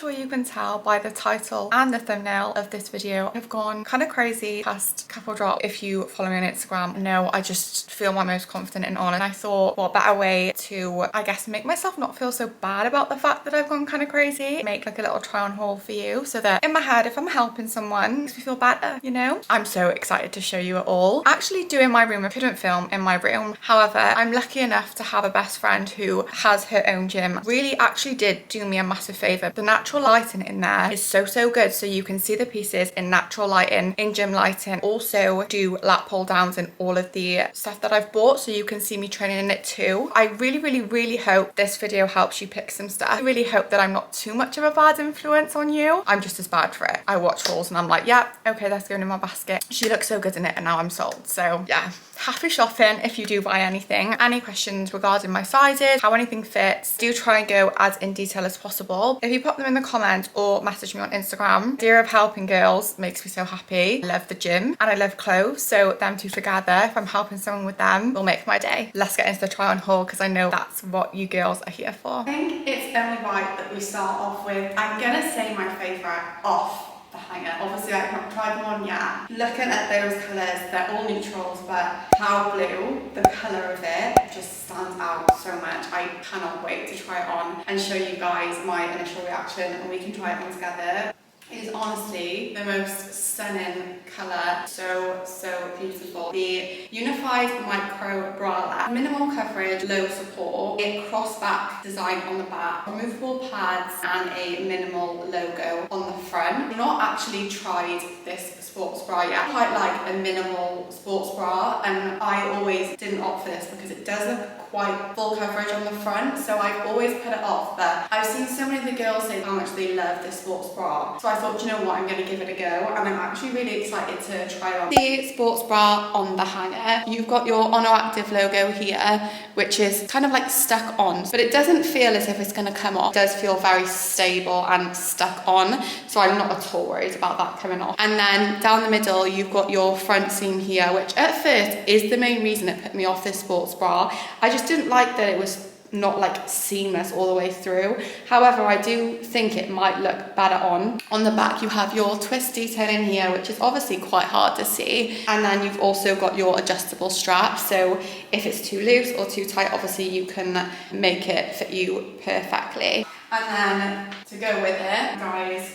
Sure, you can tell by the title and the thumbnail of this video, I've gone kind of crazy past couple drop. If you follow me on Instagram, know I just feel my most confident in Oner. And I thought, what better way to, I guess, make myself not feel so bad about the fact that I've gone kind of crazy. Make like a little try on haul for you so that in my head, if I'm helping someone, it makes me feel better, you know? I'm so excited to show you it all. Actually doing my room, I couldn't film in my room. However, I'm lucky enough to have a best friend who has her own gym. Really actually did do me a massive favor. The natural lighting in there is so good, so you can see the pieces in natural lighting, in gym lighting. Also do lat pull downs and all of the stuff that I've bought, so you can see me training in it too. I really hope this video helps you pick some stuff. I really hope that I'm not too much of a bad influence on you. I'm just as bad for it. I watch hauls and I'm like, yeah, okay, that's going in my basket. She looks so good in it and now I'm sold. So yeah, happy shopping if you do buy anything. Any questions regarding my sizes, how anything fits, do try and go as in detail as possible. If you pop them in the comments or message me on Instagram. The idea of helping girls makes me so happy. I love the gym and I love clothes, so them two together, if I'm helping someone with them, will make my day. Let's get into the try on haul because I know that's what you girls are here for. I think it's only right that we start off with, I'm gonna say my favourite off the hanger. Obviously I've not tried them on yet. Looking at those colours, they're all neutrals, but cow blue, the colour of it just stands out so much. I cannot wait to try it on and show you guys my initial reaction, and we can try it on together. It is honestly the most stunning colour, so beautiful. The unified micro bralette, minimal coverage, low support, a crossback design on the back, removable pads and a minimal logo on the front. I've not actually tried this sports bra yet. I quite like a minimal sports bra, and I always didn't opt for this because it does look quite full coverage on the front, so I've always put it off. But I've seen so many of the girls say how much they love this sports bra, so I thought, you know what, I'm going to give it a go, and I'm actually really excited to try on the sports bra on the hanger. You've got your Oner Active logo here, which is kind of like stuck on, but it doesn't feel as if it's going to come off. It does feel very stable and stuck on, so I'm not at all worried about that coming off. And then down the middle, you've got your front seam here, which at first is the main reason it put me off this sports bra. I just didn't like that it was not like seamless all the way through. However, I do think it might look better on. On the back, you have your twist detail in here, which is obviously quite hard to see. And then you've also got your adjustable strap. So if it's too loose or too tight, obviously you can make it fit you perfectly. And then to go with it, guys,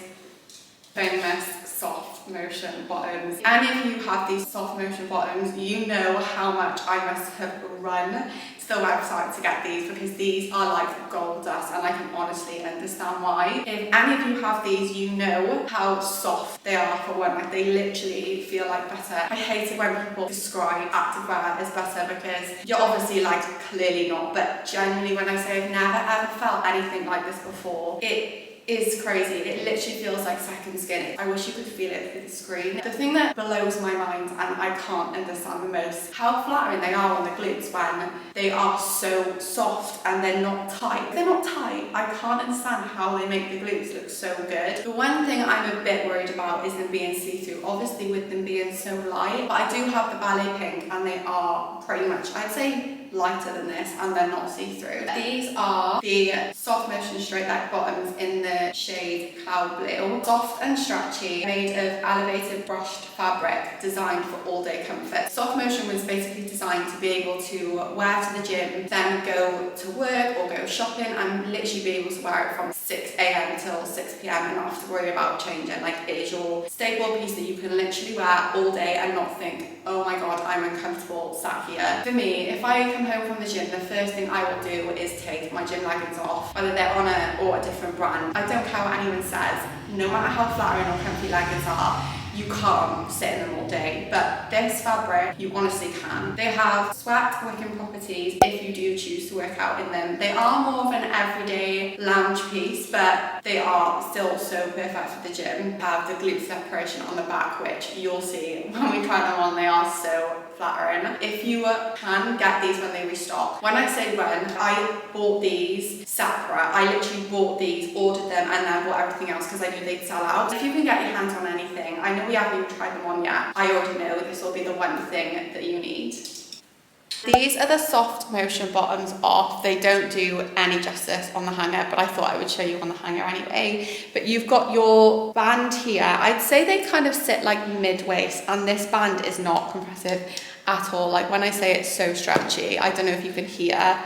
famous SoftMotion bottoms. And if you have these SoftMotion bottoms, you know how much I must have run to the website to get these, because these are like gold dust, and I can honestly understand why. If any of you have these, you know how soft they are for one. Like, they literally feel like butter. I hate it when people describe activewear as butter, because you're obviously like clearly not, but genuinely when I say I've never ever felt anything like this before, it is crazy. It literally feels like second skin. I wish you could feel it through the screen. The thing that blows my mind, and I can't understand the most, how flattering they are on the glutes when they are so soft and they're not tight. If they're not tight, I can't understand how they make the glutes look so good. The one thing I'm a bit worried about is them being see-through, obviously with them being so light, but I do have the ballet pink and they are pretty much, I'd say, lighter than this, and they're not see-through. These are the SoftMotion straight leg bottoms in the shade cloud blue. Soft and stretchy, made of elevated brushed fabric, designed for all-day comfort. SoftMotion was basically designed to be able to wear to the gym, then go to work or go shopping, and literally be able to wear it from 6 a.m. till 6 p.m. and not have to worry about changing. Like, it is your staple piece that you can literally wear all day and not think, oh my god, I'm uncomfortable sat here. For me, if I come home from the gym, the first thing I will do is take my gym leggings off, whether they're Oner or a different brand. I don't care what anyone says, no matter how flattering or comfy leggings are, you can't sit in them all day, but this fabric, you honestly can. They have sweat wicking properties if you do choose to work out in them. They are more of an everyday lounge piece, but they are still so perfect for the gym. Have the glute separation on the back, which you'll see when we try them on, they are so flattering. If you can get these when they restock. When I say when, I bought these separate. I literally bought these, ordered them, and then bought everything else because I knew they'd sell out. If you can get your hands on anything, I know we haven't even tried them on yet, I already know this will be the one thing that you need. These are the SoftMotion bottoms off. They don't do any justice on the hanger, but I thought I would show you on the hanger anyway. But you've got your band here. I'd say they kind of sit like mid-waist, and this band is not compressive at all. Like when I say it's so stretchy, I don't know if you can hear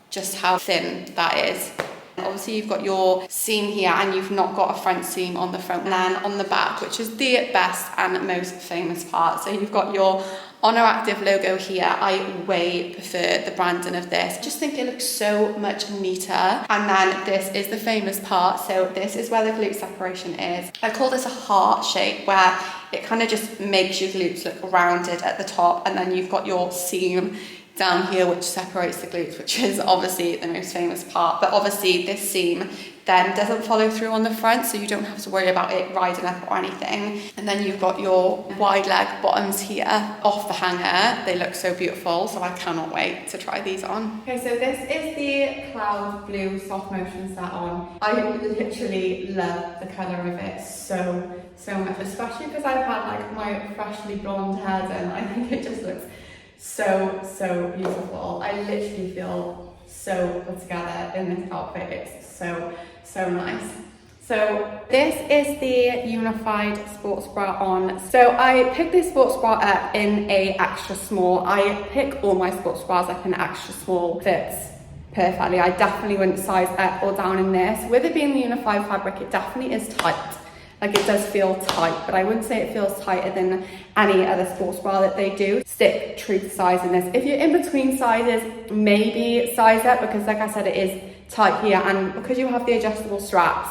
just how thin that is. Obviously you've got your seam here and you've not got a front seam on the front, and then on the back, which is the best and most famous part. So you've got your Oner Active logo here. I way prefer the branding of this. I just think it looks so much neater. And then this is the famous part. So this is where the glute separation is. I call this a heart shape, where it kind of just makes your glutes look rounded at the top, and then you've got your seam down here which separates the glutes, which is obviously the most famous part. But obviously this seam then doesn't follow through on the front, so you don't have to worry about it riding up or anything. And then you've got your wide leg bottoms here off the hanger. They look so beautiful, so I cannot wait to try these on. Okay, so this is the cloud blue SoftMotion set on. I literally love the colour of it so much, especially because I've had like my freshly blonde hair done. I think it just looks so beautiful. I literally feel so put together in this outfit. It's so nice. So this is the unified sports bra on. So I picked this sports bra up in a extra small. I pick all my sports bras up in extra small. Fits perfectly. I definitely wouldn't size up or down in this. With it being the unified fabric, it definitely is tight. Like it does feel tight, but I wouldn't say it feels tighter than any other sports bra that they do. Stick true to size in this. If you're in between sizes, maybe size up, because like I said, it is tight here, and because you have the adjustable straps,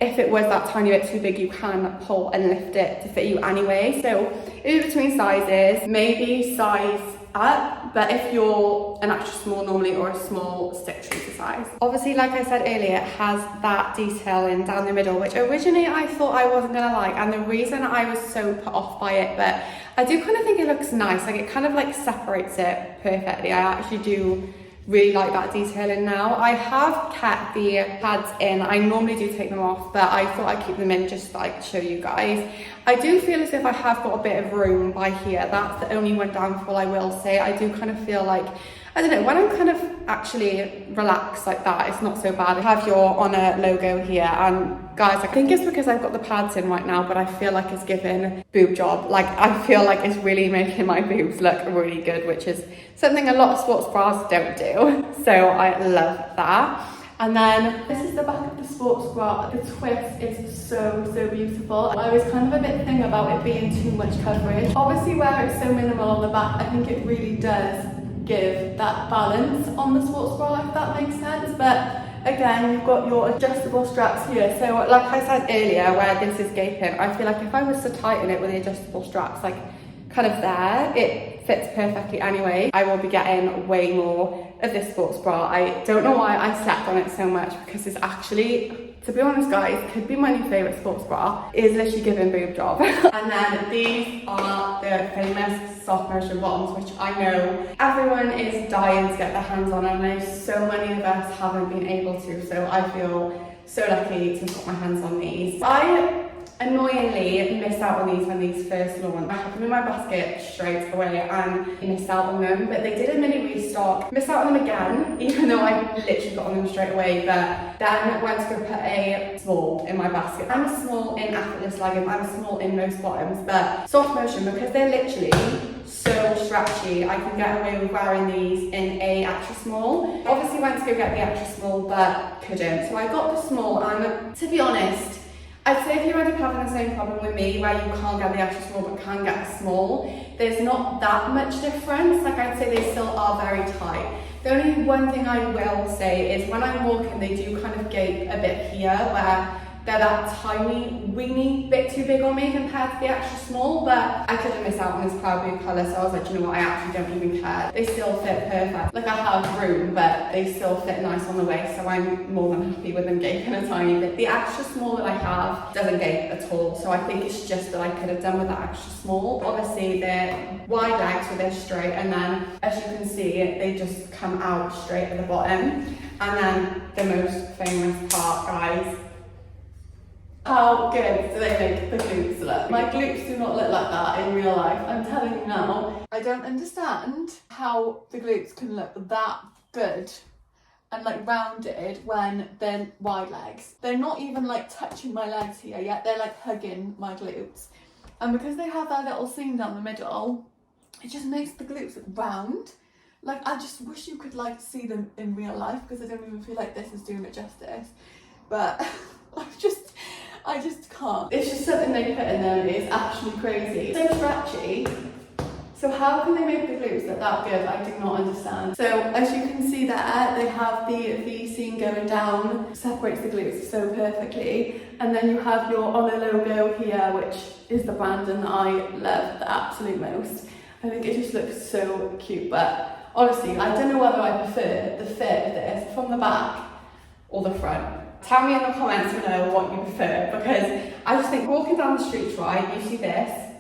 if it was that tiny bit too big, you can pull and lift it to fit you anyway. So in between sizes, maybe size up, but if you're an extra small normally or a small, stick true to size. Obviously, like I said earlier, it has that detailing down the middle, which originally I thought I wasn't gonna like, and the reason I was so put off by it, but I do kind of think it looks nice. Like it kind of like separates it perfectly. I actually do really like that detailing now. I have kept the pads in. I normally do take them off, but I thought I'd keep them in just to like show you guys. I do feel as if I have got a bit of room by here. That's the only one downfall I will say. I do kind of feel like, I don't know, when I'm kind of actually relaxed like that, it's not so bad. I have your Oner logo here, and guys, I think it's because I've got the pads in right now, but I feel like it's giving boob job. Like I feel like it's really making my boobs look really good, which is something a lot of sports bras don't do. So I love that. And then this is the back of the sports bra. The twist is so beautiful. I was kind of a bit thin about it being too much coverage. Obviously where it's so minimal on the back, I think it really does give that balance on the sports bra, if that makes sense. But again, you've got your adjustable straps here. So like I said earlier, where this is gaping, I feel like if I was to tighten it with the adjustable straps, like kind of there, it fits perfectly anyway. I will be getting way more of this sports bra. I don't know why I slept on it so much, because it's actually, to be honest guys, could be my new favourite sports bra. It is literally giving boob job. And then these are the famous SoftMotion bottoms, which I know everyone is dying to get their hands on, and I know so many of us haven't been able to, so I feel so lucky to put my hands on these. I annoyingly missed out on these when these first launched. I had them in my basket straight away and missed out on them, but they did a mini restock. Missed out on them again, even though I literally got on them straight away, but then went to go put a small in my basket. I'm a small in effortless leggings, I'm a small in most bottoms, but SoftMotion, because they're literally so stretchy, I can get away with wearing these in a extra small. Obviously went to go get the extra small, but couldn't. So I got the small, and to be honest, I'd say if you end up having the same problem with me, where you can't get the extra small but can get a small, there's not that much difference. Like I'd say they still are very tight. The only one thing I will say is when I'm walking, they do kind of gape a bit here, where they're that tiny, weeny bit too big on me compared to the extra small, but I couldn't miss out on this cloud blue colour, so I was like, you know what, I actually don't even care. They still fit perfect. Like I have room, but they still fit nice on the waist, so I'm more than happy with them gaping a tiny bit. The extra small that I have doesn't gape at all, so I think it's just that I could have done with that extra small. Obviously they're wide legs, so they're straight, and then as you can see, they just come out straight at the bottom. And then the most famous part, guys, How good do they make the glutes look? My glutes do not look like that in real life, I'm telling you now. I don't understand how the glutes can look that good and like rounded when they're wide legs. They're not even like touching my legs here yet, they're like hugging my glutes. And because they have that little seam down the middle, it just makes the glutes look round. Like, I just wish you could like see them in real life, because I don't even feel like this is doing it justice. But I just can't. It's just something they put in there, it's actually crazy. So stretchy. So how can they make the glutes look that good? I do not understand. So as you can see there, they have the V seam going down, separates the glutes so perfectly. And then you have your Oner logo here, which is the branding that I love the absolute most. I think it just looks so cute, but honestly, I don't know whether I prefer the fit of this from the back or the front. Tell me in the comments below what you prefer, because I just think walking down the streets, right, you see this,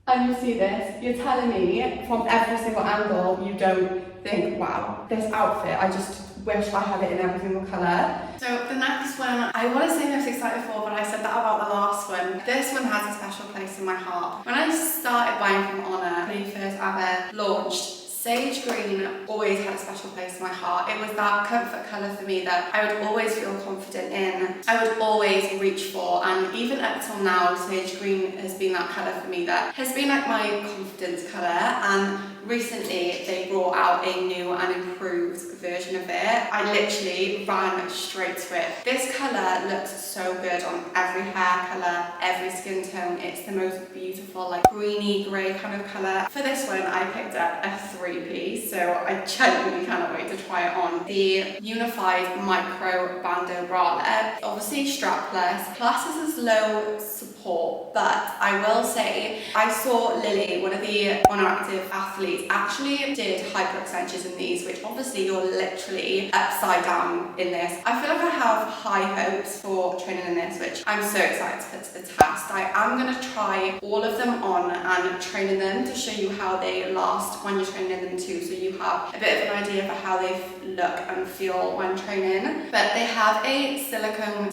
and you see this, you're telling me from every single angle you don't think, wow, this outfit, I just wish I had it in every single colour. So the next one, I want to say most excited for, but I said that about the last one. This one has a special place in my heart. When I started buying from Oner, when he first ever launched, sage green always had a special place in my heart. It was that comfort colour for me that I would always feel confident in. I would always reach for, and even up till now, sage green has been that colour for me that has been like my confidence colour. And recently they brought out a new and improved version of it. I literally ran straight to it. This colour looks so good on every hair colour, every skin tone. It's the most beautiful, like greeny grey kind of colour. For this one, I picked up a 3-piece, so I genuinely cannot wait to try it on. The unified micro bandeau bralette, obviously strapless, classes as low support, but I will say I saw Lily, one of the Oner active athletes, actually did hyper extensions in these, which obviously you're literally upside down in this. I feel like I have high hopes for training in this, which I'm so excited to put to the test. I am going to try all of them on and train in them to show you how they last when you're training in them too, so you have a bit of an idea for how they look and feel when training. But they have a silicone,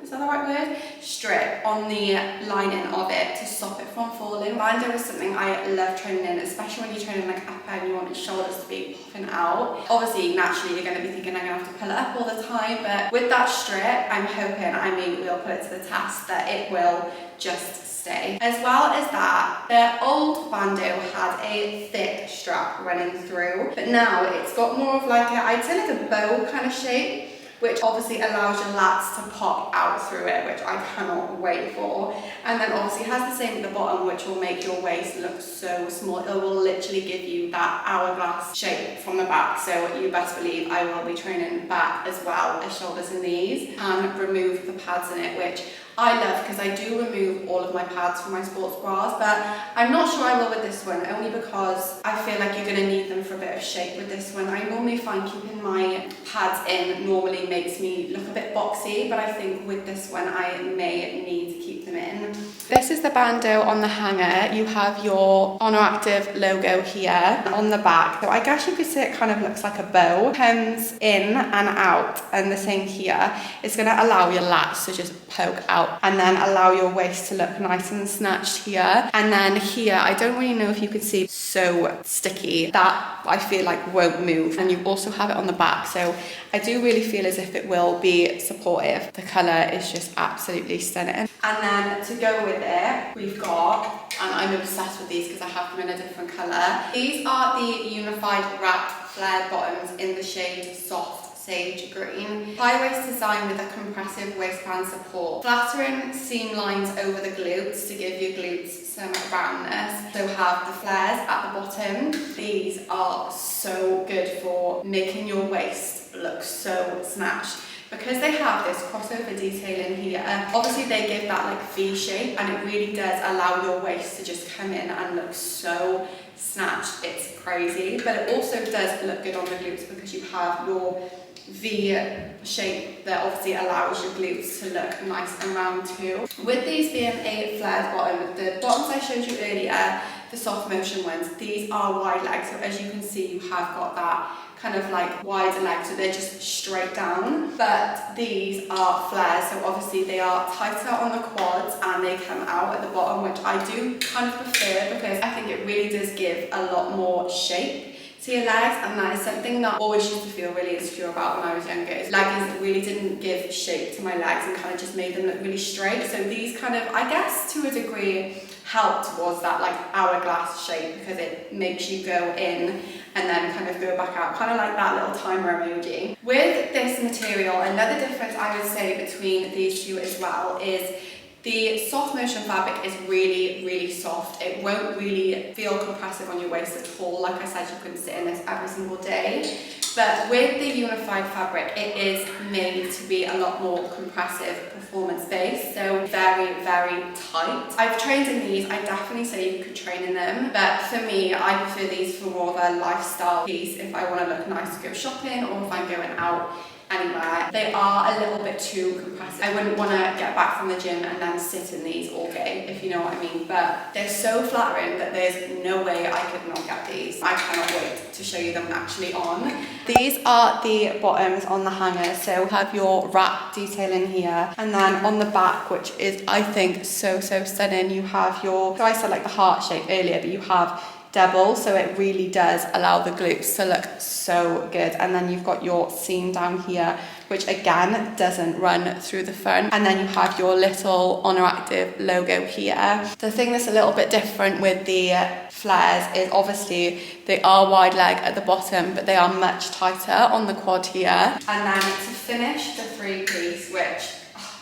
is that the right word? Strip on the lining of it to stop it from falling. Bandeau is something I love training in, especially when you're training like upper and you want your shoulders to be popping out. Obviously, naturally, you're going to be thinking I'm going to have to pull it up all the time, but with that strip, I'm hoping, we'll put it to the test, that it will just stay. As well as that, their old bandeau had a thick strap running through, but now it's got more of like I'd say like a bow kind of shape, which obviously allows your lats to pop out through it, which I cannot wait for. And then obviously it has the same at the bottom, which will make your waist look so small. It will literally give you that hourglass shape from the back. So you best believe I will be training back as well as shoulders in these, and remove the pads in it, which I love, because I do remove all of my pads from my sports bras, but I'm not sure I will with this one, only because I feel like you're going to need them for a bit of shape with this one. I normally find keeping my pads in normally makes me look a bit boxy, but I think with this one I may need to keep them in. This is the bandeau on the hanger. You have your Oner Active logo here on the back. So I guess you could say it kind of looks like a bow. Comes in and out, and the same here. It's going to allow your lats to just poke out, and then allow your waist to look nice and snatched here. And then here, I don't really know if you can see, so sticky that I feel like won't move. And you also have it on the back, so I do really feel as if it will be supportive. The colour is just absolutely stunning. And then to go with it, we've got, and I'm obsessed with these because I have them in a different colour. These are the unified wrapped flared bottoms in the shade Soft Sage Green. High waist design with a compressive waistband support. Flattering seam lines over the glutes to give your glutes some roundness. So have the flares at the bottom. These are so good for making your waist look so snatched, because they have this crossover detailing here. Obviously they give that like V shape, and it really does allow your waist to just come in and look so snatched. It's crazy, but it also does look good on the glutes because you have your V shape that obviously allows your glutes to look nice and round too. With these being a flared bottom, the bottoms I showed you earlier, the SoftMotion ones, these are wide legs, so as you can see you have got that kind of like wider legs, so they're just straight down. But these are flares, so obviously they are tighter on the quads and they come out at the bottom, which I do kind of prefer because I think it really does give a lot more shape to your legs, and that is something that I always used to feel really insecure about when I was younger. Leggings really didn't give shape to my legs and kind of just made them look really straight. So these kind of, I guess to a degree, help towards that like hourglass shape because it makes you go in and then kind of go back out, kind of like that little timer emoji. With this material, another difference I would say between these two as well is the SoftMotion fabric is really, really soft. It won't really feel compressive on your waist at all. Like I said, you couldn't sit in this every single day. But with the unified fabric, it is made to be a lot more compressive, performance-based, so very, very tight. I've trained in these. I definitely say you could train in them, but for me, I prefer these for more of a lifestyle piece if I want to look nice to go shopping or if I'm going out anywhere. They are a little bit too compressive. I wouldn't want to get back from the gym and then sit in these all day, if you know what I mean, but they're so flattering that there's no way I could not get these. I cannot wait to show you them actually on. These are the bottoms on the hanger, so have your wrap detailing here, and then on the back, which is I think so stunning, you have your, so I said like the heart shape earlier, but you have double, so it really does allow the glutes to look so good. And then you've got your seam down here, which again doesn't run through the front, and then you have your little Oner Active logo here. The thing that's a little bit different with the flares is obviously they are wide leg at the bottom, but they are much tighter on the quad here. And then to finish the three-piece, which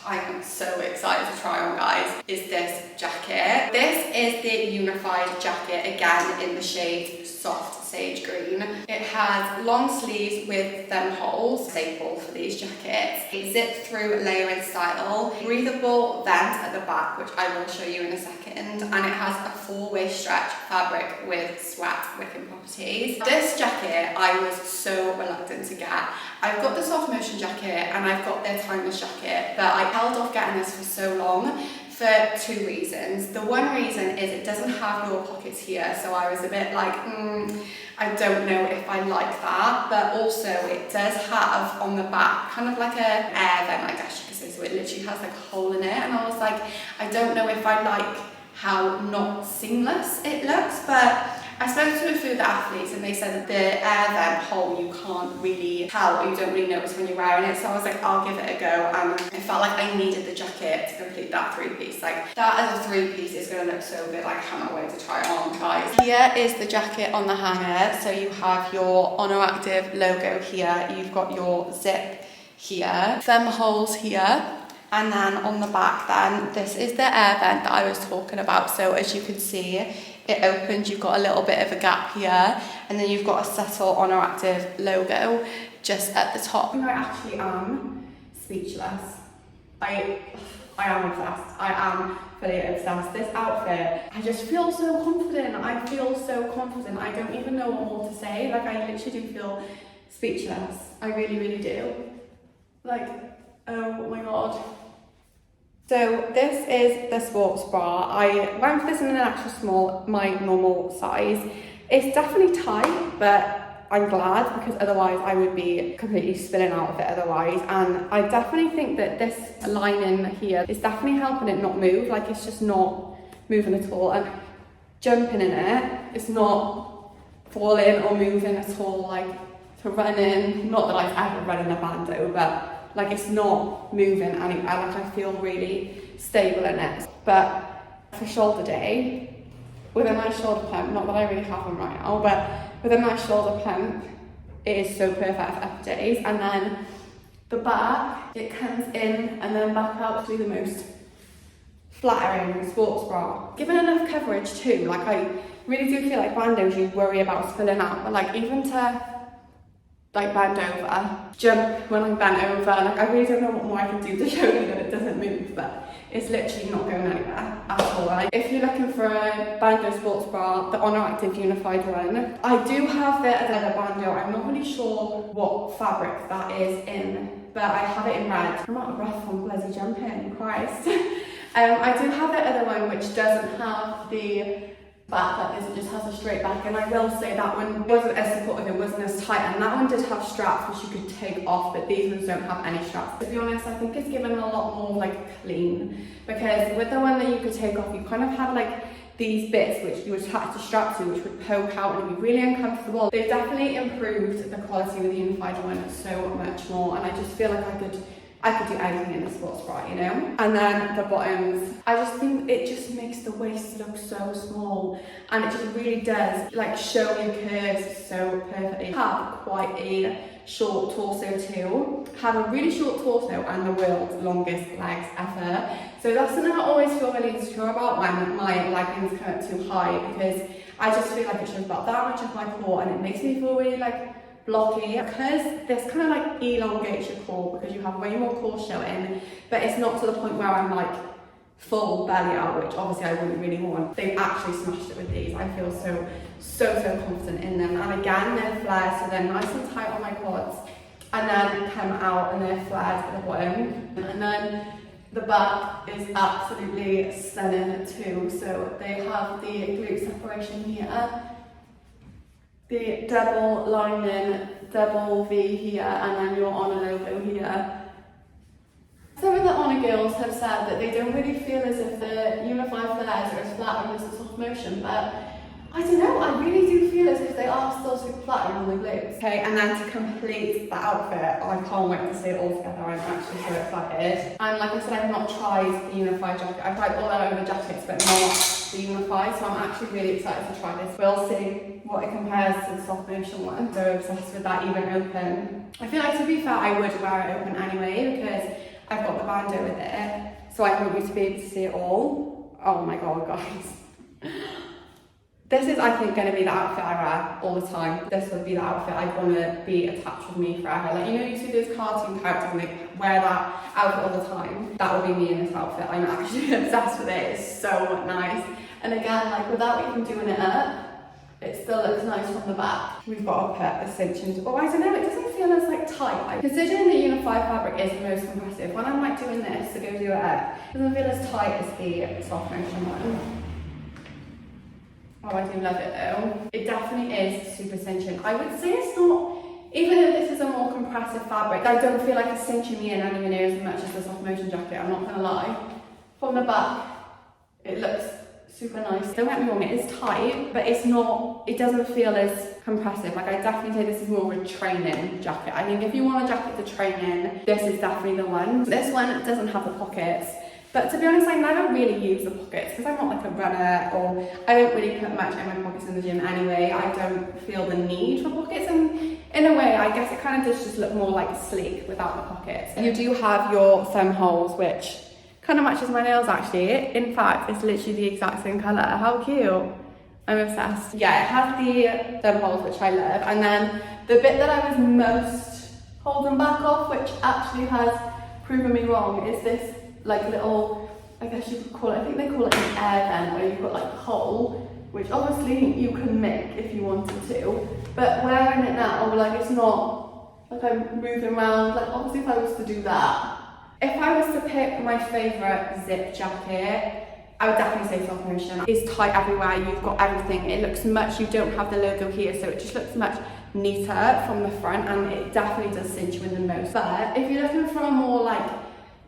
I am so excited to try on, guys, is this jacket. This is the unified jacket, again in the shade soft sage green. It has long sleeves with thumb holes, staple for these jackets. A zip through layering style, breathable vent at the back, which I will show you in a second, and it has a full-way stretch fabric with sweat wicking properties. This jacket I was so reluctant to get. I've got the SoftMotion jacket and I've got their timeless jacket, but I held off getting this for so long for two reasons. The one reason is it doesn't have your pockets here, so I was a bit like, I don't know if I like that, but also it does have on the back kind of like a air vent, I guess you could say, so it literally has like a hole in it, and I was like, I don't know if I like how not seamless it looks, but I spoke to a few of the athletes and they said that the air vent hole you can't really tell, or you don't really notice when you're wearing it, so I was like, I'll give it a go, and it felt like I needed the jacket to complete that three-piece. Like, that as a three-piece is going to look so good. I cannot wait to try it on, guys. Here is the jacket on the hanger, so you have your Oner Active logo here, you've got your zip here, thumb holes here, and then on the back then, this is the air vent that I was talking about. So as you can see, it opens, you've got a little bit of a gap here, and then you've got a subtle Oner Active logo just at the top. I actually am speechless. I am obsessed. I am fully obsessed. This outfit, I just feel so confident. I feel so confident. I don't even know what more to say. Like, I literally do feel speechless. I really, really do. Like, oh my god. So this is the sports bra. I went for this in an extra small, my normal size. It's definitely tight, but I'm glad, because otherwise I would be completely spilling out of it otherwise. And I definitely think that this lining here is definitely helping it not move. Like, it's just not moving at all. And jumping in it, it's not falling or moving at all. Like, to run in, not that I've ever run in a bandeau, but like, it's not moving anywhere. Like, I feel really stable in it. But for shoulder day, with a nice shoulder pump, not that I really have them right now, but with a nice shoulder pump, it is so perfect for upper days. And then the back, it comes in and then back out to be the most flattering sports bra. Given enough coverage too, like, I really do feel like bandeaus you worry about spilling out, but like, even to like bend over, jump when I'm bent over, like, I really don't know what more I can do to show you that it doesn't move, but it's literally not going anywhere at all. Like, if you're looking for a bandeau sports bra, the Oner Active unified one, I do have the other bandeau. I'm not really sure what fabric that is in, but I have it in red. I'm out of breath from bloody jumping, Christ. I do have the other one which doesn't have the back like this, it just has a straight back, and I will say that one wasn't as supportive, it wasn't as tight, and that one did have straps which you could take off, but these ones don't have any straps. To be honest, I think it's given a lot more like clean, because with the one that you could take off, you kind of had like these bits which you would attach the strap to, which would poke out and it'd be really uncomfortable. They've definitely improved the quality with the unified one so much more, and I just feel like I could do anything in the sports bra, you know? And then the bottoms, I just think it just makes the waist look so small, and it just really does like show your curves so perfectly. Have quite a short torso too, have a really short torso and the world's longest legs ever. So that's something I always feel really insecure about when my leggings come up too high, because I just feel like it shows about that much of my core, and it makes me feel really like blocky, because this kind of like elongates your core because you have way more core showing, but it's not to the point where I'm like full belly out, which obviously I wouldn't really want. They've actually smashed it with these. I feel so confident in them, and again they're flared, so they're nice and tight on my quads, and then come out and they're flared at the bottom, and then the back is absolutely stunning too. So they have the glute separation here, the double lining, double V here, and then your Oner logo here. Some of the Oner girls have said that they don't really feel as if the unified flares are as flattering as the SoftMotion, but I don't know, I really do feel as if they are still super flattering on the glutes. Okay, and then to complete the outfit, I can't wait to see it all together, I'm actually so excited. And like I said, I've not tried the unified jacket. I've tried all their other jackets, but not the unified, so I'm actually really excited to try this. We'll see what it compares to the SoftMotion one. I'm so obsessed with that even open. I feel like, to be fair, I would wear it open anyway, because I've got the bandeau with it, so I want you to be able to see it all. Oh my god, guys. This is, I think, going to be the outfit I wear all the time. This would be the outfit I'd want to be attached with me forever. Like, you know, you see those cartoon characters and they wear that outfit all the time? That would be me in this outfit. I'm actually obsessed with it. It's so nice. And again, like, without even doing it up, it still looks nice from the back. We've got to put a cinch into, oh, I don't know, it doesn't feel as like tight. Like, considering the unified fabric is the most compressive, when I'm like doing this to go do it up, it doesn't feel as tight as the SoftMotion one. Oh, I do love it though. It definitely is super cinching. I would say it's not, even if this is a more compressive fabric, I don't feel like it's cinching me in anywhere near as much as the SoftMotion jacket, I'm not gonna lie. From the back, it looks super nice. Don't get me wrong, it is tight, but it's not, it doesn't feel as compressive. Like, I definitely say this is more of a training jacket. I think if you want a jacket to train in, this is definitely the one. This one doesn't have the pockets. But to be honest, I never really use the pockets because I'm not like a runner, or I don't really put much in my pockets in the gym anyway. I don't feel the need for pockets, and in a way, I guess it kind of does just look more like sleek without the pockets. You do have your thumb holes, which kind of matches my nails actually. In fact, it's literally the exact same colour. How cute. I'm obsessed. Yeah, it has the thumb holes, which I love. And then the bit that I was most holding back off, which actually has proven me wrong, is this like little, I guess you could call it, I think they call it an air vent, where you've got like a hole, which obviously you can make if you wanted to, but wearing it now, like, it's not like I'm moving around. Like, obviously if I was to do that, if I was to pick my favourite zip jacket, I would definitely say SoftMotion. It's tight everywhere, you've got everything, it looks much, you don't have the logo here, so it just looks much neater from the front, and it definitely does cinch you in the most. But if you're looking for a more like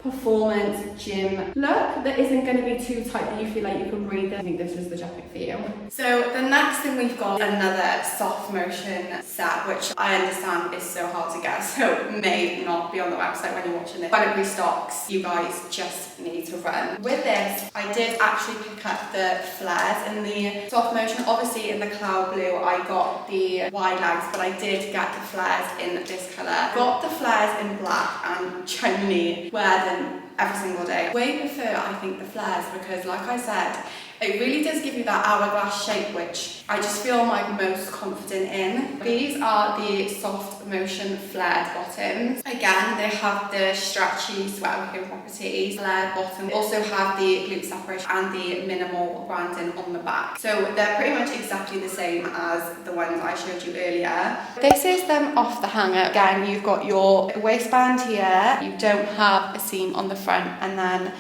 performance gym look that isn't going to be too tight that you feel like you can breathe in, I think this is the jacket for you. So the next thing we've got another SoftMotion set, which I understand is so hard to get, so may not be on the website when you're watching this. When it restocks, you guys just need to run. With this, I did actually pick up the flares in the SoftMotion. Obviously in the cloud blue I got the wide legs, but I did get the flares in this colour. Got the flares in black and genuinely wear them every single day. I way prefer, I think, the flares, because like I said, it really does give you that hourglass shape, which I just feel like most confident in. These are the SoftMotion flared bottoms. Again, they have the stretchy sweatwear properties. Flared bottom also have the glute separation and the minimal branding on the back. So they're pretty much exactly the same as the ones I showed you earlier. This is them off the hanger. Again, you've got your waistband here. You don't have a seam on the front, and then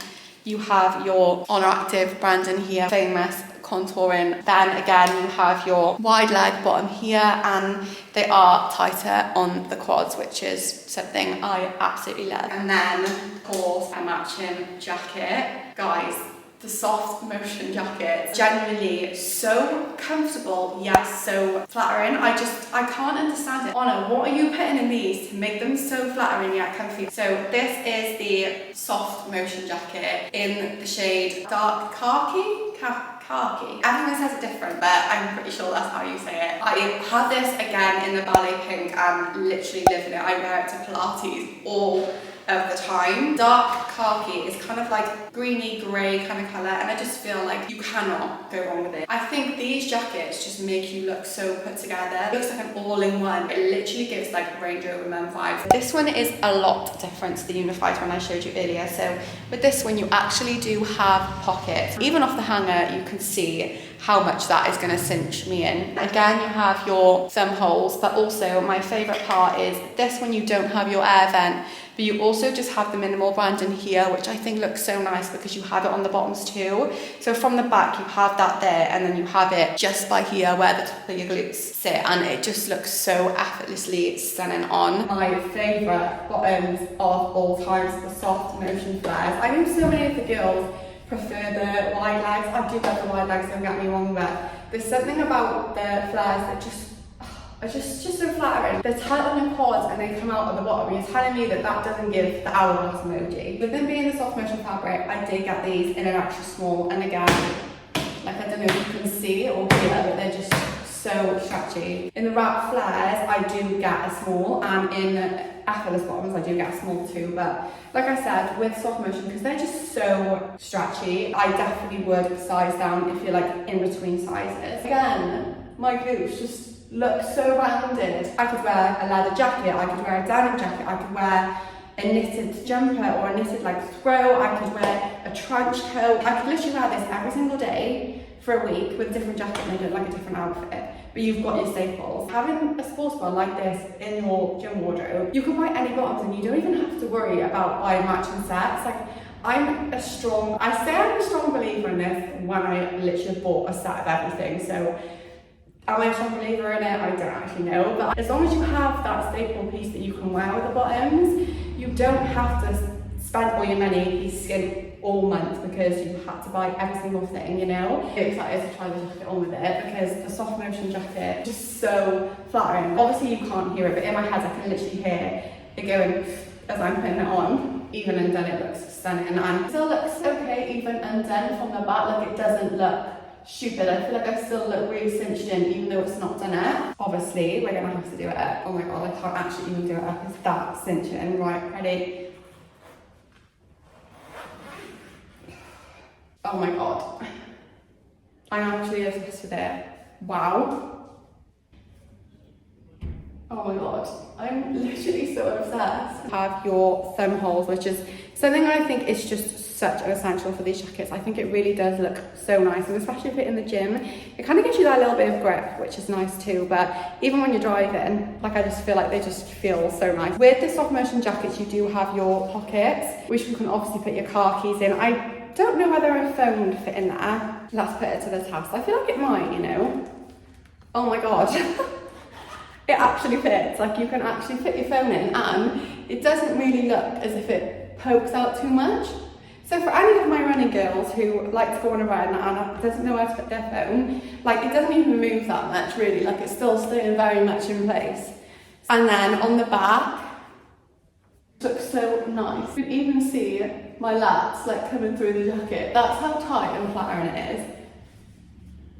you have your Oner Active branding here, famous contouring. Then again, you have your wide leg bottom here, and they are tighter on the quads, which is something I absolutely love. And then, of course, a matching jacket. Guys, the SoftMotion jacket, genuinely so comfortable, yet so flattering. I can't understand it. Oner, what are you putting in these to make them so flattering yet comfy? So this is the SoftMotion jacket in the shade dark khaki. Khaki. Everyone says it different, but I'm pretty sure that's how you say it. I have this again in the ballet pink and literally live in it. I wear it to Pilates all of the time. Dark khaki is kind of like greeny grey kind of colour, and I just feel like you cannot go wrong with it. I think these jackets just make you look so put together. It looks like an all-in-one. It literally gives like Range Rover Men vibes. This one is a lot different to the unified one I showed you earlier. So with this one, you actually do have pockets. Even off the hanger, you can see how much that is going to cinch me in. Again, you have your thumb holes, but also my favourite part is this one, you don't have your air vent, but you also just have the minimal band in here, which I think looks so nice because you have it on the bottoms too. So from the back, you have that there, and then you have it just by here where the top of your glutes sit, and it just looks so effortlessly stunning on. My favourite bottoms of all times, the SoftMotion flares. I know so many of the girls prefer the wide legs. I do love the wide legs, don't get me wrong, but there's something about the flares that are just so flattering. They're tight on your quads and they come out at the bottom. You're telling me that that doesn't give the hourglass emoji. With them being the SoftMotion fabric, I did get these in an extra small, and again, like I don't know if you can see or hear, but they're just so stretchy. In the wrap flares, I do get a small, and in effortless bottoms, I do get a small too, but like I said, with SoftMotion, because they're just so stretchy, I definitely would size down if you're like in between sizes. Again, my glutes just look so rounded. I could wear a leather jacket, I could wear a denim jacket, I could wear a knitted jumper or a knitted like throw, I could wear a trench coat. I could literally wear this every single day for a week with a different jacket and they look like a different outfit. But you've got your staples. Having a sports bra like this in your gym wardrobe, you can buy any bottoms and you don't even have to worry about buying matching sets. Like, I say I'm a strong believer in this when I literally bought a set of everything. So am I a strong believer in it? I don't actually know. But as long as you have that staple piece that you can wear with the bottoms, you don't have to spend all your money piece skin all month because you had to buy every single thing, you know? I'm excited to try the jacket on with it because the SoftMotion jacket is just so flattering. Obviously you can't hear it, but in my head I can literally hear it going as I'm putting it on. Even undone it looks stunning, and it still looks okay even undone from the back. Like, it doesn't look stupid. I feel like I still look really cinched in even though it's not done it. Obviously we're gonna have to do it up. Oh my god, I can't actually even do it up. It's that cinching. Right, ready? Oh my god, I'm actually obsessed with it. Wow. Oh my god, I'm literally so obsessed. Have your thumb holes, which is something I think is just such an essential for these jackets. I think it really does look so nice, and especially if you're in the gym, it kind of gives you that little bit of grip, which is nice too. But even when you're driving, like, I just feel like they just feel so nice. With the SoftMotion jackets, you do have your pockets, which you can obviously put your car keys in. I don't know whether a phone would fit in there. Let's put it to the test. I feel like it might, you know. Oh my god. It actually fits. Like, you can actually fit your phone in, and it doesn't really look as if it pokes out too much. So for any of my running girls who like to go on a run and doesn't know where to put their phone, like, it doesn't even move that much really. Like, it's still staying very much in place. And then on the back, it looks so nice. You can even see my lats like coming through the jacket. That's how tight and flattering it is.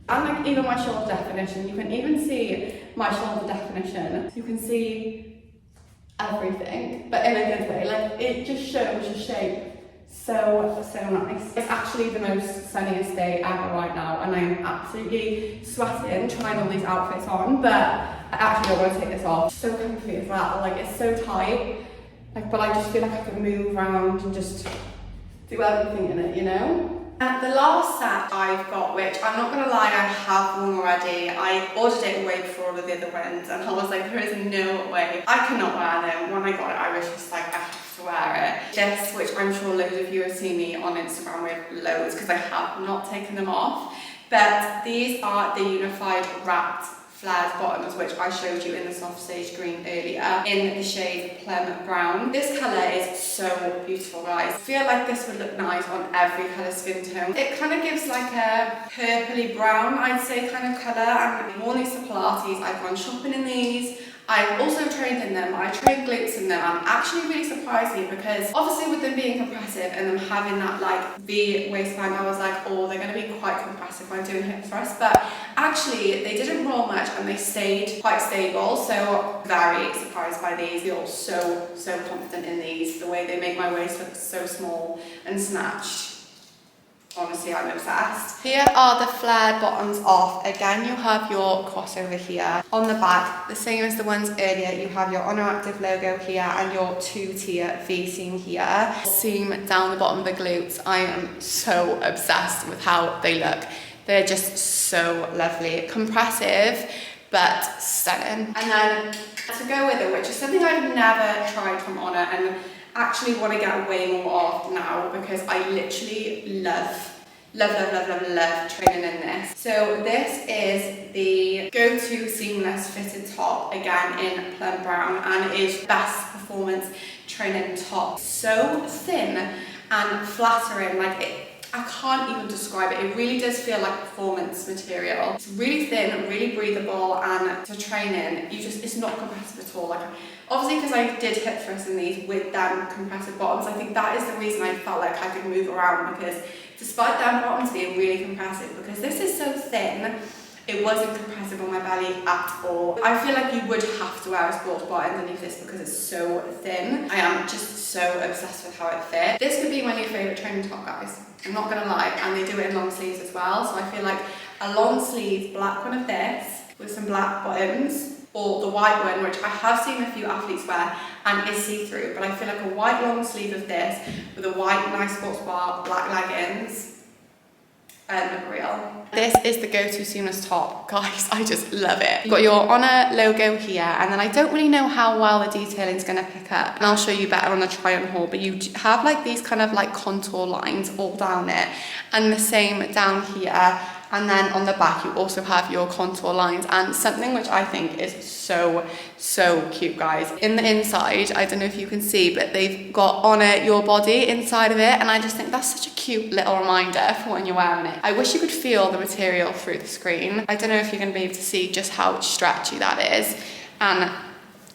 And like, even my shoulder definition, you can even see my shoulder definition. You can see everything, but in a good way. Like, it just shows your shape so nice. It's actually the most sunniest day ever right now, and I'm absolutely sweating trying all these outfits on, but I actually don't want to take this off. It's so comfy as well. Like, it's so tight. Like, but I just feel like I can move around and just do everything in it, you know? And the last set I've got, which I'm not going to lie, I have worn already. I ordered it way before all of the other ones, and I was like, there is no way I cannot wear them. When I got it, I was just like, I have to wear it. This, which I'm sure loads of you have seen me on Instagram with loads, because I have not taken them off. But these are the unified wrapped flared bottoms, which I showed you in the soft sage green earlier in the shade plum brown. This colour is so beautiful, guys. I feel like this would look nice on every colour skin tone. It kind of gives like a purpley brown, I'd say, kind of colour. And I've worn these to Pilates, I've gone shopping in these. I've also trained in them. I trained glutes in them, and actually really surprised me because obviously with them being compressive and them having that like V waistband, I was like, oh, they're going to be quite compressive when doing hip thrusts, but actually they didn't roll much and they stayed quite stable, so very surprised by these. I feel so confident in these. The way they make my waist look so small and snatched. Honestly, I'm obsessed. Here are the flared bottoms off. Again, you have your crossover here. On the back, the same as the ones earlier, you have your Oner Active logo here and your 2-tier V seam here. Seam down the bottom of the glutes. I am so obsessed with how they look. They're just so lovely. Compressive, but stunning. And then to go with it, which is something I've never tried from Oner and actually want to get way more of now because I literally love training in this. So this is the go-to seamless fitted top, again in plum brown, and is best performance training top. So thin and flattering, like it, I can't even describe it. It really does feel like performance material. It's really thin, really breathable, and to train in, it's not compressive at all. Like, obviously because I did hip thrusts in these with them compressive bottoms, I think that is the reason I felt like I could move around, because despite them bottoms being really compressive, because this is so thin, it wasn't compressive on my belly at all. I feel like you would have to wear a sports bra underneath this because it's so thin. I am just so obsessed with how it fits. This could be my new favourite training top, guys. I'm not gonna lie, and they do it in long sleeves as well, so I feel like a long sleeve black one of this with some black buttons, or the white one, which I have seen a few athletes wear and is see-through, but I feel like a white long sleeve of this with a white nice sports bra, black leggings, unreal. This is the go-to seamless top, guys. I just love it. You've got your Oner logo here, and then I don't really know how well the detailing is going to pick up, and I'll show you better on the try-on haul, but you have like these kind of like contour lines all down it, and the same down here. And then on the back, you also have your contour lines, and something which I think is so cute, guys. In the inside, I don't know if you can see, but they've got Oner your body inside of it, and I just think that's such a cute little reminder for when you're wearing it. I wish you could feel the material through the screen. I don't know if you're gonna be able to see just how stretchy that is and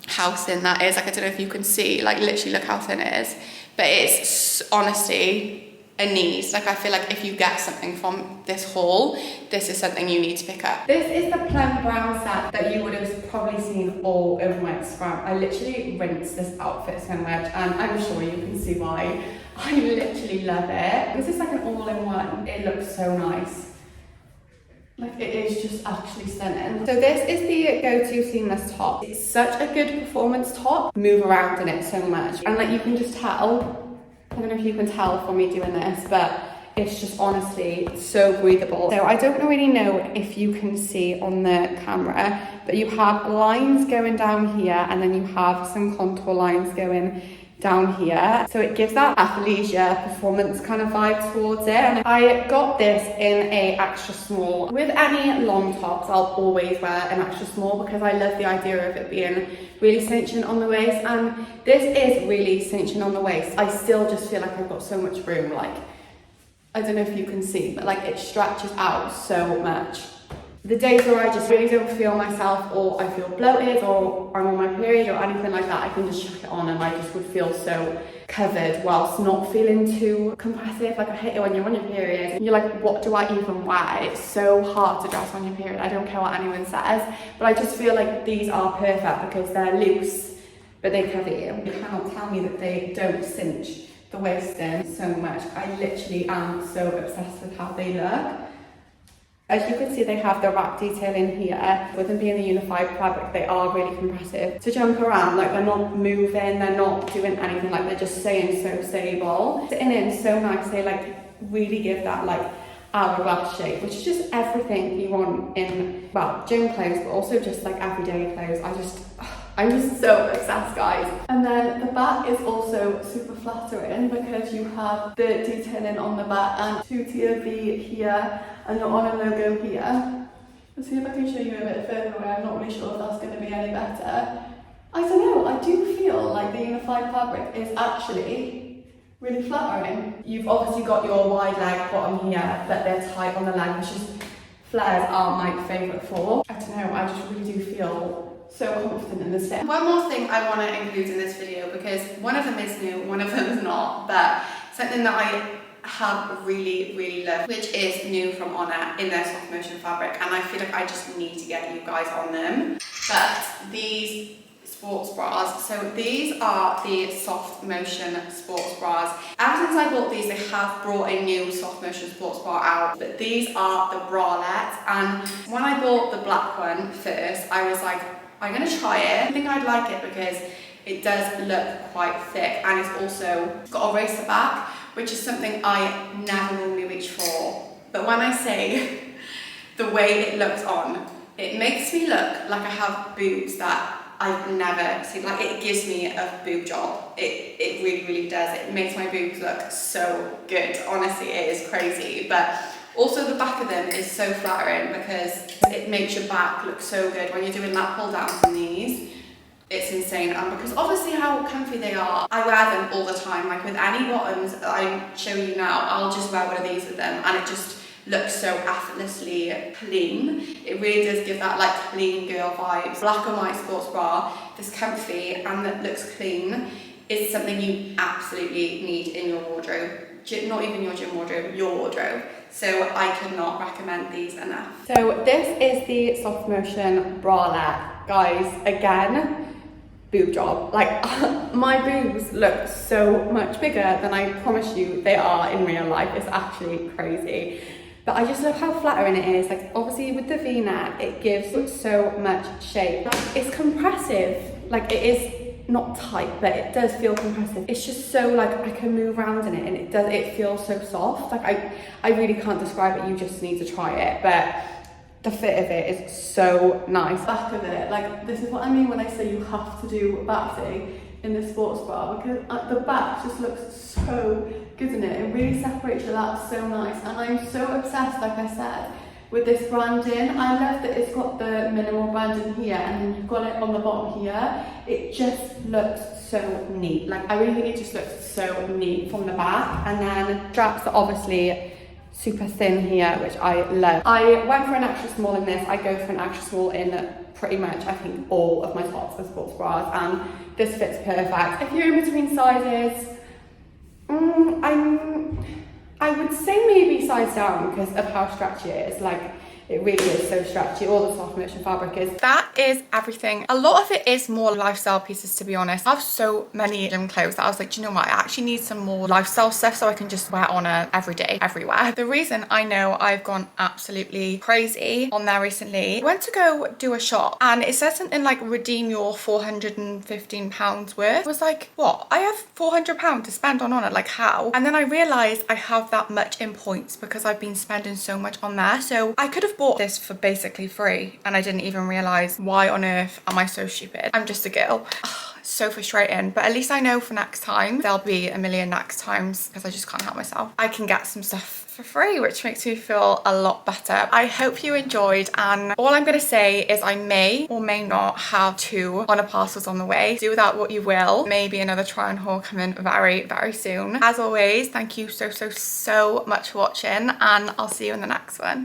how thin that is. Like, I don't know if you can see, like literally look how thin it is, but it's honestly a need. Like, I feel like if you get something from this haul, this is something you need to pick up. This is the plum brown set that you would have probably seen all over my Instagram. I literally rinsed this outfit so much, and I'm sure you can see why. I literally love it. This is like an all-in-one. It looks so nice. Like, it is just actually stunning. So this is the go-to seamless top. It's such a good performance top. Move around in it so much, and like you can just tell, I don't know if you can tell from me doing this, but it's just honestly so breathable. So I don't really know if you can see on the camera, but you have lines going down here, and then you have some contour lines going down here. So it gives that athleisure performance kind of vibe towards it. And I got this in a extra small. With any long tops, I'll always wear an extra small because I love the idea of it being really cinching on the waist, and this is really cinching on the waist. I still just feel like I've got so much room. Like, I don't know if you can see, but like it stretches out so much. The days where I just really don't feel myself, or I feel bloated, or I'm on my period or anything like that, I can just chuck it on and I just would feel so covered whilst not feeling too compressive. Like, I hate it when you're on your period and you're like, what do I even wear? It's so hard to dress on your period. I don't care what anyone says, but I just feel like these are perfect because they're loose, but they cover you. You cannot tell me that they don't cinch the waist in so much. I literally am so obsessed with how they look. As you can see, they have the wrap detail in here. With them being a unified fabric, they are really compressive. To jump around, like, they're not moving, they're not doing anything, like they're just staying so stable. Sitting in so nice, they like really give that like hourglass shape, which is just everything you want in, well, gym clothes, but also just like everyday clothes. I'm just so obsessed, guys. And then the back is also super flattering because you have the detailing on the back and 2-tier V here. and your Oner logo here. Let's see if I can show you a bit further away. I'm not really sure if that's going to be any better. I don't know, I do feel like the unified fabric is actually really flattering. You've obviously got your wide leg bottom here, but they're tight on the leg, which is flares are my favourite for. I don't know, I just really do feel so confident in this fit. One more thing I want to include in this video, because one of them is new, one of them is not, but something that I have really loved, which is new from Oner in their SoftMotion fabric, and I feel like I just need to get you guys on them. But these sports bras, so these are the SoftMotion sports bras. Ever since I bought these, they have brought a new SoftMotion sports bra out, but these are the bralettes, and when I bought the black one first, I was like, I'm gonna try it. I think I'd like it because it does look quite thick, and it's also got a racer back, which is something I never normally reach for. But when I say the way it looks on, it makes me look like I have boobs that I've never seen. Like, it gives me a boob job. It really does. It makes my boobs look so good. Honestly, it is crazy. But also the back of them is so flattering because it makes your back look so good when you're doing that pull downs on these. It's insane, and because obviously how comfy they are, I wear them all the time. Like with any bottoms that I show you now, I'll just wear one of these with them, and it just looks so effortlessly clean. It really does give that like clean girl vibes. Black and white sports bra that's comfy and that looks clean is something you absolutely need in your wardrobe. Not even your gym wardrobe, your wardrobe. So I could not recommend these enough. So this is the SoftMotion bralette. Guys, again, boob job. Like, my boobs look so much bigger than I promise you they are in real life. It's actually crazy. But I just love how flattering it is. Like, obviously with the V-neck, it gives so much shape. It's compressive. Like, it is not tight, but it does feel compressive. It's just so, like, I can move around in it, and it feels so soft. Like, I really can't describe it. You just need to try it. But the fit of it is so nice. Back of it, like, this is what I mean when I say you have to do backsing in the sports bra, because the back just looks so good in it. It really separates your lap so nice, and I'm so obsessed, like I said, with this branding. I love that it's got the minimal branding here, and then you've got it on the bottom here. It just looks so neat. Like, I really think it just looks so neat from the back, and then straps are obviously super thin here, which I love. I went for an extra small in this. I go for an extra small in pretty much, I think, all of my tops and sports bras, and this fits perfect. If you're in between sizes, I would say maybe size down because of how stretchy it is. Like, it really is so stretchy. All the SoftMotion fabric is. That is everything. A lot of it is more lifestyle pieces, to be honest. I have so many gym clothes that I was like, do you know what? I actually need some more lifestyle stuff so I can just wear Oner every day, everywhere. The reason I know I've gone absolutely crazy on there recently, I went to go do a shop and it said something like redeem your £415 worth. I was like, what? I have £400 to spend on Oner, like how? And then I realized I have that much in points because I've been spending so much on there. So I could have bought this for basically free and I didn't even realize. Why on earth am I so stupid? I'm just a girl. So frustrating, but at least I know for next time there'll be a million next times because I just can't help myself. I can get some stuff for free, which makes me feel a lot better. I hope you enjoyed, and all I'm going to say is I may or may not have 2 Oner parcels on the way. Do with that what you will. Maybe another try on haul coming very soon. As always, thank you so much for watching, and I'll see you in the next one.